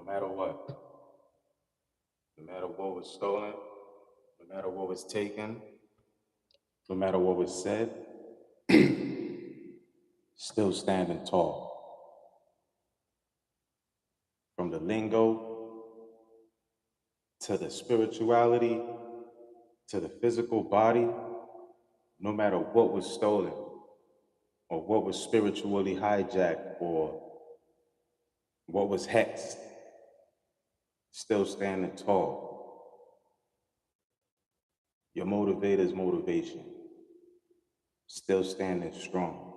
no matter what. No matter what was stolen, no matter what was taken, no matter what was said, still standing tall. From the lingo to the spirituality to the physical body, no matter what was stolen or what was spiritually hijacked or what was hexed, still standing tall. Your motivator's motivation, still standing strong.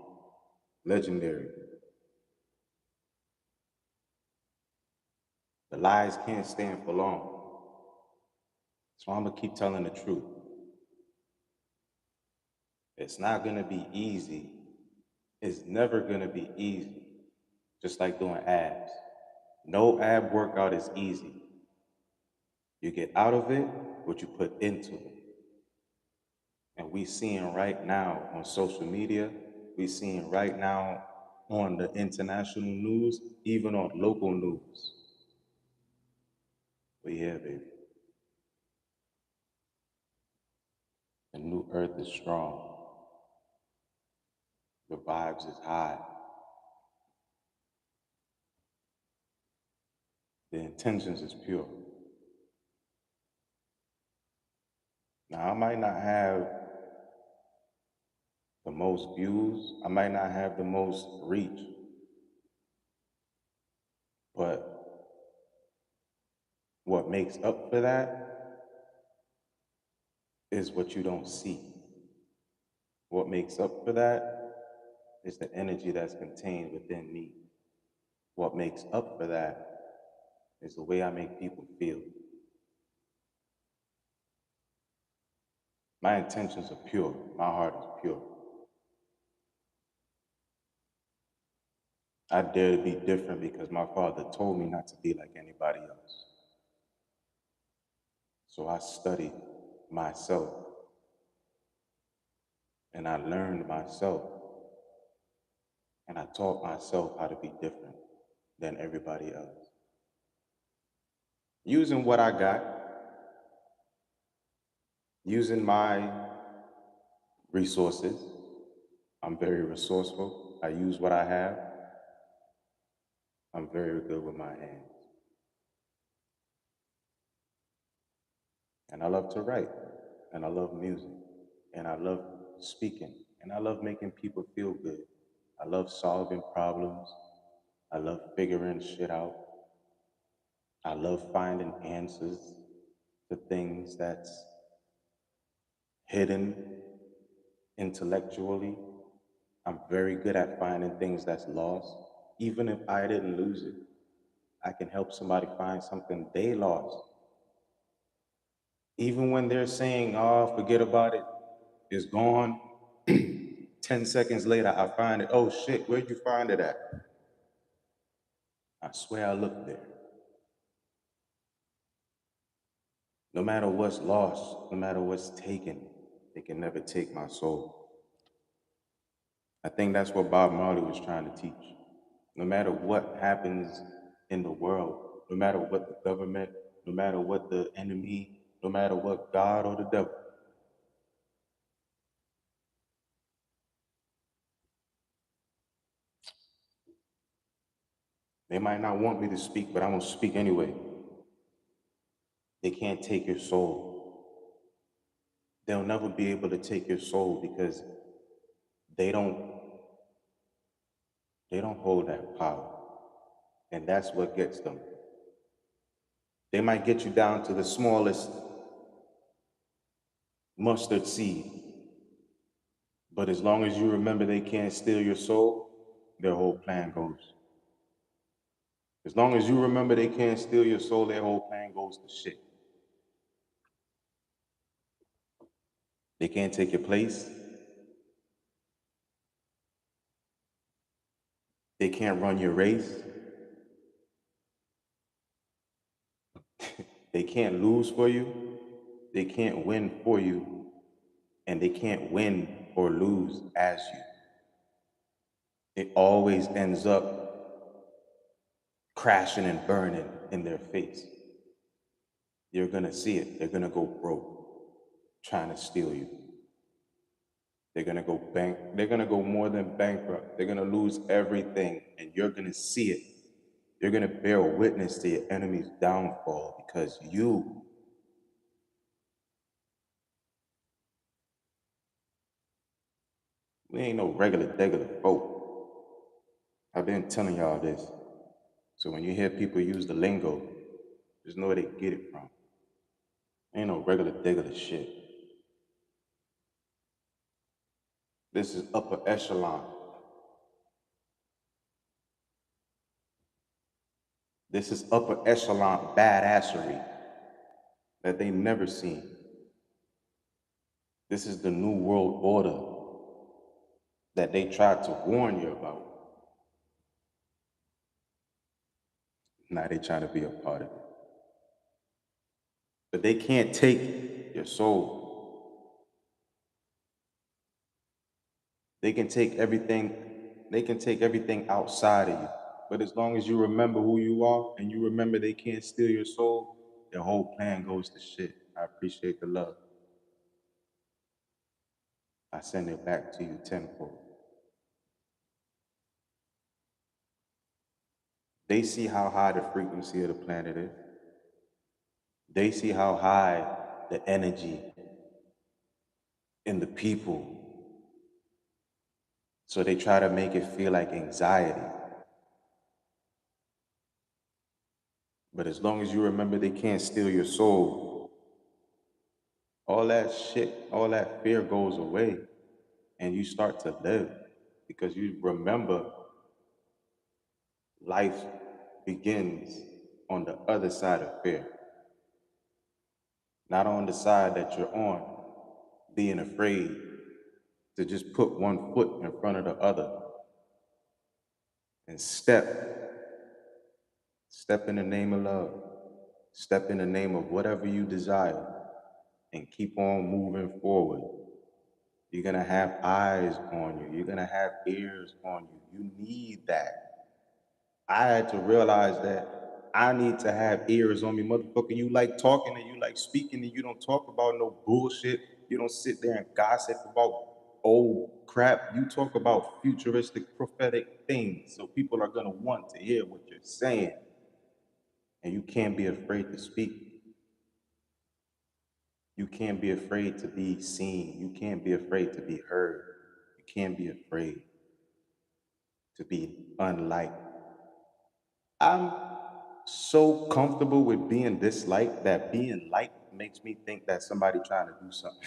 Legendary. The lies can't stand for long. So I'm gonna keep telling the truth. It's not gonna be easy. It's never gonna be easy. Just like doing abs. No ab workout is easy. You get out of it what you put into it. And we seeing right now on social media, we seeing right now on the international news, even on local news. But yeah, baby. The new earth is strong. The vibes is high. The intentions is pure. Now I might not have the most views, I might not have the most reach, but what makes up for that is what you don't see. What makes up for that is the energy that's contained within me. What makes up for that is the way I make people feel. My intentions are pure. My heart is pure. I dare to be different because my father told me not to be like anybody else. So I studied myself and I learned myself and I taught myself how to be different than everybody else. Using what I got, using my resources. I'm very resourceful. I use what I have. I'm very good with my hands. And I love to write. And I love music. And I love speaking. And I love making people feel good. I love solving problems. I love figuring shit out. I love finding answers to things that's hidden intellectually. I'm very good at finding things that's lost. Even if I didn't lose it, I can help somebody find something they lost. Even when they're saying, oh, forget about it, it's gone. 10 seconds later, I find it. Oh shit, where'd you find it at? I swear I looked there. No matter what's lost, no matter what's taken, they can never take my soul. I think that's what Bob Marley was trying to teach. No matter what happens in the world, no matter what the government, no matter what the enemy, no matter what God or the devil, they might not want me to speak, but I'm gonna speak anyway. They can't take your soul. They'll never be able to take your soul because they don't they don't hold that power. And that's what gets them. They might get you down to the smallest mustard seed. But as long as you remember they can't steal your soul, their whole plan goes. As long as you remember they can't steal your soul, their whole plan goes to shit. They can't take your place. They can't run your race. They can't lose for you. They can't win for you. And they can't win or lose as you. It always ends up crashing and burning in their face. You're gonna see it. They're gonna go broke trying to steal you. They're gonna go bank. They're gonna go more than bankrupt. They're gonna lose everything, and you're gonna see it. You're gonna bear witness to your enemy's downfall because we ain't no regular folk. I've been telling y'all this. So when you hear people use the lingo, just know where they get it from. Ain't no regular shit. This is upper echelon. This is upper echelon badassery that they never seen. This is the new world order that they tried to warn you about. Now they trying to be a part of it. But they can't take your soul. They can take everything outside of you. But as long as you remember who you are and you remember they can't steal your soul, your whole plan goes to shit. I appreciate the love. I send it back to you tenfold. They see how high the frequency of the planet is. They see how high the energy in the people. So they try to make it feel like anxiety. But as long as you remember they can't steal your soul, all that shit, all that fear goes away and you start to live because you remember life begins on the other side of fear, not on the side that you're on, being afraid to just put one foot in front of the other and step in the name of love, step in the name of whatever you desire and keep on moving forward. You're gonna have eyes on you. You're gonna have ears on you. You need that. I had to realize that I need to have ears on me, motherfucker. You like talking and you like speaking and you don't talk about no bullshit. You don't sit there and gossip about old crap. You talk about futuristic, prophetic things. So people are gonna want to hear what you're saying. And you can't be afraid to speak. You can't be afraid to be seen. You can't be afraid to be heard. You can't be afraid to be unliked. I'm so comfortable with being disliked that being liked makes me think that somebody trying to do something.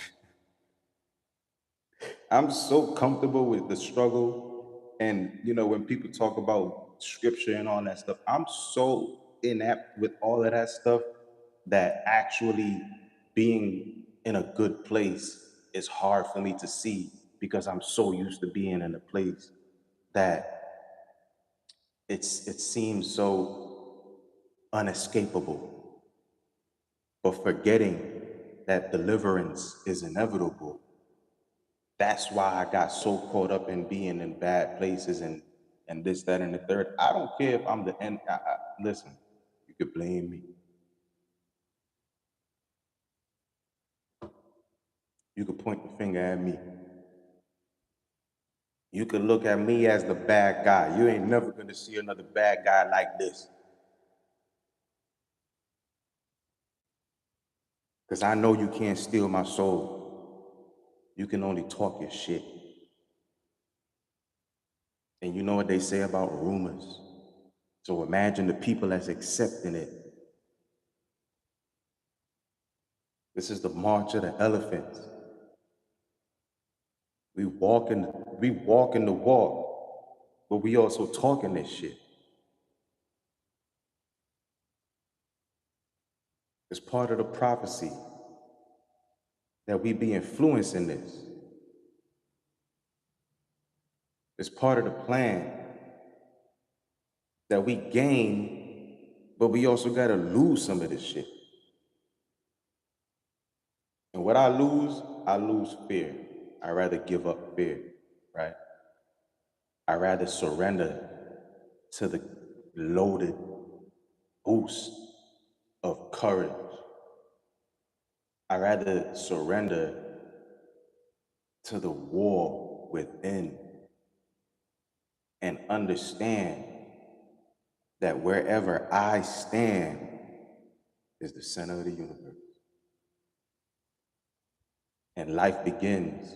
I'm so comfortable with the struggle. And, when people talk about scripture and all that stuff, I'm so inept with all of that stuff that actually being in a good place is hard for me to see because I'm so used to being in a place that it seems so unescapable, but forgetting that deliverance is inevitable. That's why I got so caught up in being in bad places and this, that, and the third. I don't care if I'm the end. Listen, you could blame me. You could point the finger at me. You could look at me as the bad guy. You ain't never gonna see another bad guy like this. Because I know you can't steal my soul. You can only talk your shit. And you know what they say about rumors. So imagine the people that's accepting it. This is the march of the elephants. We walking the walk, but we also talking this shit. It's part of the prophecy that we be influencing this. It's part of the plan that we gain, but we also gotta lose some of this shit. And what I lose fear. I rather give up fear, right? I rather surrender to the loaded boost of courage. I rather surrender to the war within and understand that wherever I stand is the center of the universe. And life begins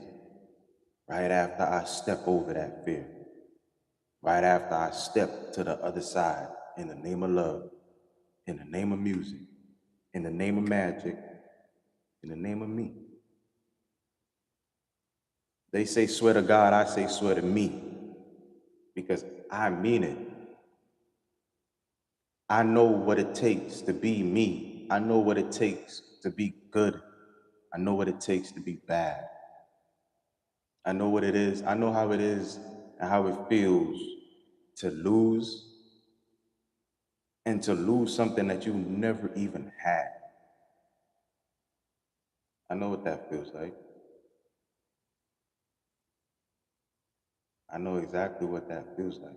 right after I step over that fear, right after I step to the other side in the name of love, in the name of music, in the name of magic, in the name of me. They say swear to God, I say swear to me because I mean it. I know what it takes to be me. I know what it takes to be good. I know what it takes to be bad. I know what it is. I know how it is and how it feels to lose and to lose something that you never even had. I know what that feels like. I know exactly what that feels like.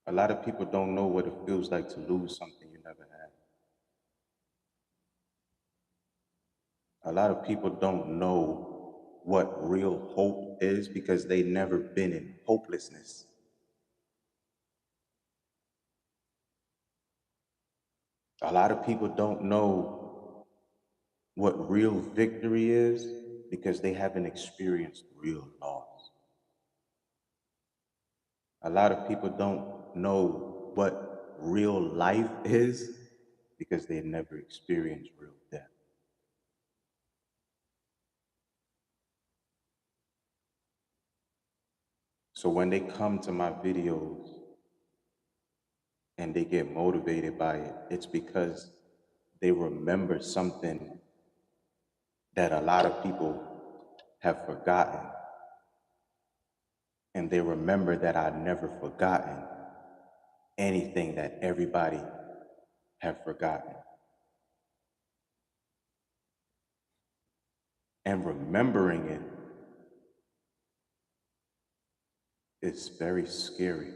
A lot of people don't know what it feels like to lose something you never had. A lot of people don't know what real hope is because they never been in hopelessness. A lot of people don't know what real victory is because they haven't experienced real loss. A lot of people don't know what real life is because they never experienced real death. So when they come to my videos and they get motivated by it, it's because they remember something that a lot of people have forgotten. And they remember that I've never forgotten anything that everybody have forgotten. And remembering it is very scary.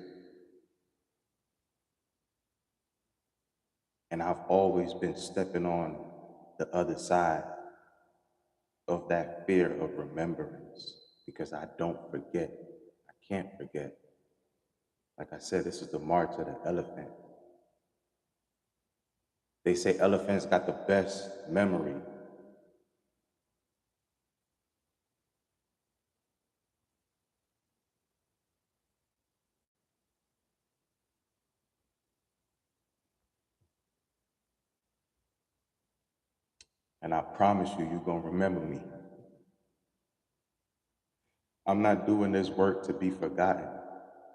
And I've always been stepping on the other side of that fear of remembrance because I don't forget. I can't forget. Like I said, this is the march of the elephant. They say elephants got the best memory. And I promise you, you're going to remember me. I'm not doing this work to be forgotten.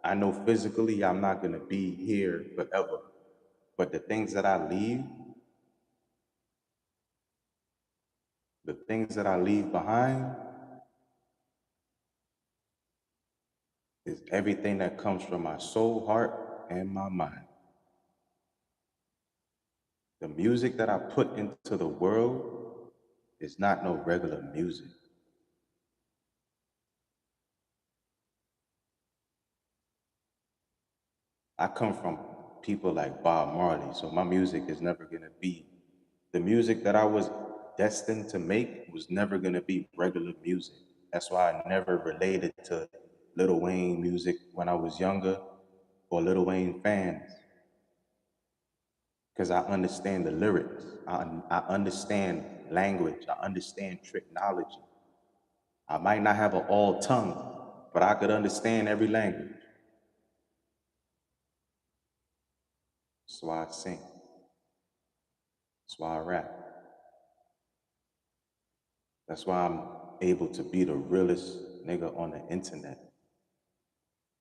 I know physically I'm not going to be here forever. But the things that I leave, the things that I leave behind, is everything that comes from my soul, heart, and my mind. The music that I put into the world is not no regular music. I come from people like Bob Marley, so my music is never going to be the music that I was destined to make was never going to be regular music. That's why I never related to Lil Wayne music when I was younger or Lil Wayne fans because I understand the lyrics. I understand language. I understand technology. I might not have an all tongue, but I could understand every language. That's why I sing. That's why I rap. That's why I'm able to be the realest nigga on the internet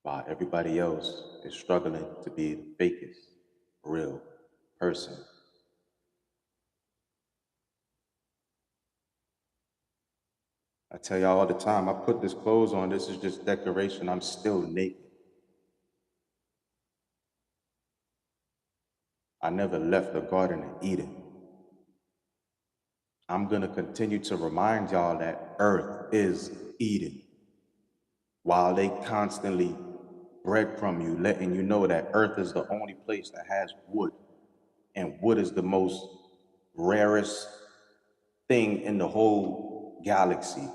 while everybody else is struggling to be the fakest real person. I tell y'all all the time, I put this clothes on, this is just decoration, I'm still naked. I never left the Garden of Eden. I'm gonna continue to remind y'all that Earth is Eden while they constantly bread from you, letting you know that Earth is the only place that has wood, and wood is the most rarest thing in the whole galaxy.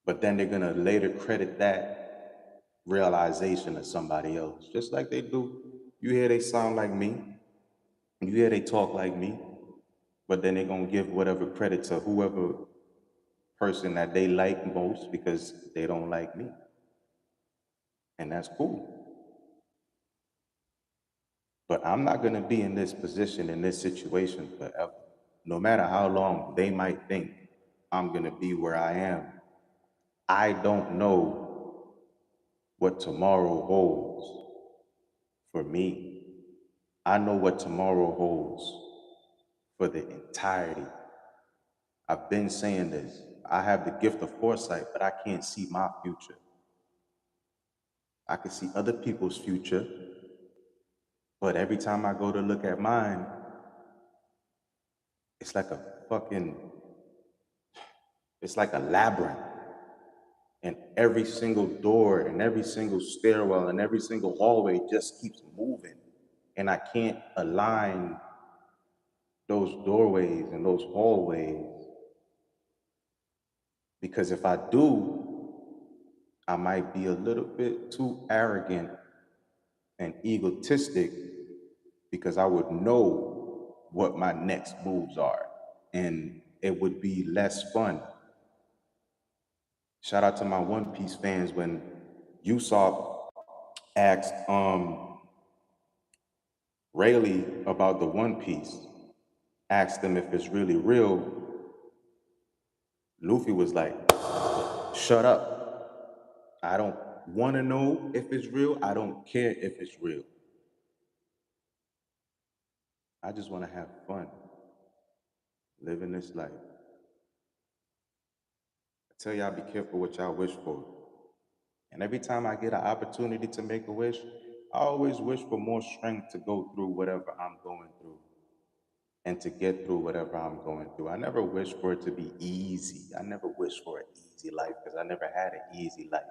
But then they're gonna later credit that realization to somebody else, just like they do. You hear they sound like me, you hear they talk like me, but then they're gonna give whatever credit to whoever person that they like most because they don't like me. And that's cool. But I'm not gonna be in this position, in this situation forever. No matter how long they might think I'm gonna be where I am, I don't know what tomorrow holds for me. I know what tomorrow holds for the entirety. I've been saying this. I have the gift of foresight, but I can't see my future. I can see other people's future, but every time I go to look at mine, it's like a fucking, it's like a labyrinth. And every single door and every single stairwell and every single hallway just keeps moving. And I can't align those doorways and those hallways because if I do, I might be a little bit too arrogant and egotistic because I would know what my next moves are and it would be less fun. Shout out to my One Piece fans when Usopp asked Rayleigh about the One Piece, asked them if it's really real. Luffy was like, shut up. I don't want to know if it's real. I don't care if it's real. I just want to have fun living this life. I tell y'all be careful what y'all wish for. And every time I get an opportunity to make a wish, I always wish for more strength to go through whatever I'm going through and to get through whatever I'm going through. I never wish for it to be easy. I never wish for an easy life because I never had an easy life.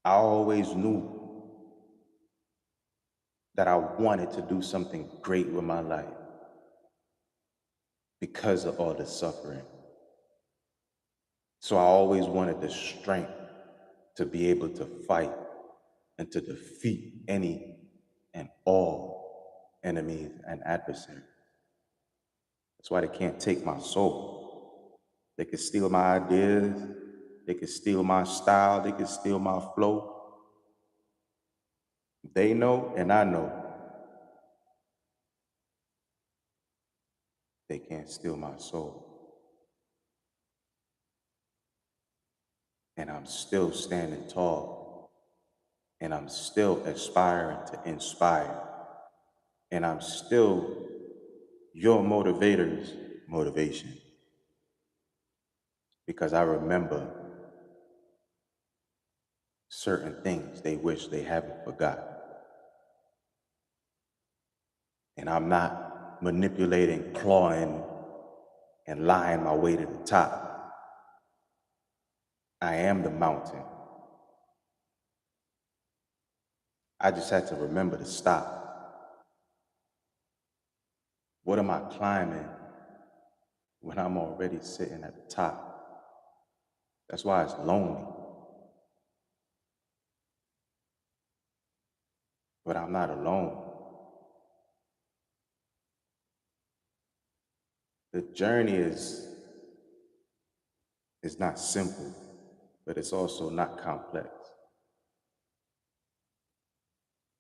I always knew that I wanted to do something great with my life because of all the suffering. So I always wanted the strength to be able to fight and to defeat any and all enemies and adversaries. That's why they can't take my soul. They can steal my ideas, they can steal my style, they can steal my flow. They know and I know they can't steal my soul. And I'm still standing tall. And I'm still aspiring to inspire. And I'm still your motivator's motivation. Because I remember certain things they wish they haven't forgotten. And I'm not manipulating, clawing, and lying my way to the top. I am the mountain. I just had to remember to stop. What am I climbing when I'm already sitting at the top? That's why it's lonely. But I'm not alone. The journey is not simple, but it's also not complex.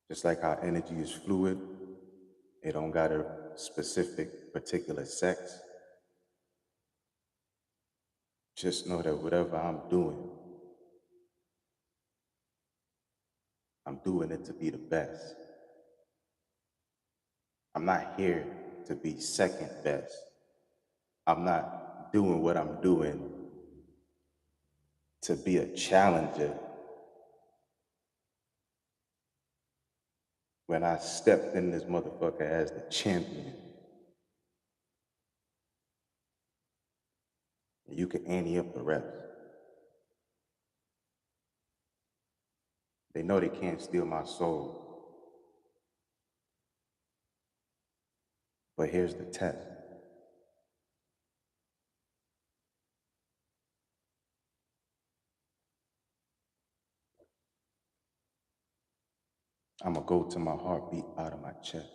Just like how energy is fluid, it don't got a specific particular sex. Just know that whatever I'm doing it to be the best. I'm not here to be second best. I'm not doing what I'm doing to be a challenger. When I stepped in this motherfucker as the champion, you can ante up the rest. They know they can't steal my soul. But here's the test. I'm gonna go till my heart beat out of my chest.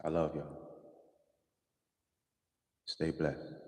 I love y'all. Stay blessed.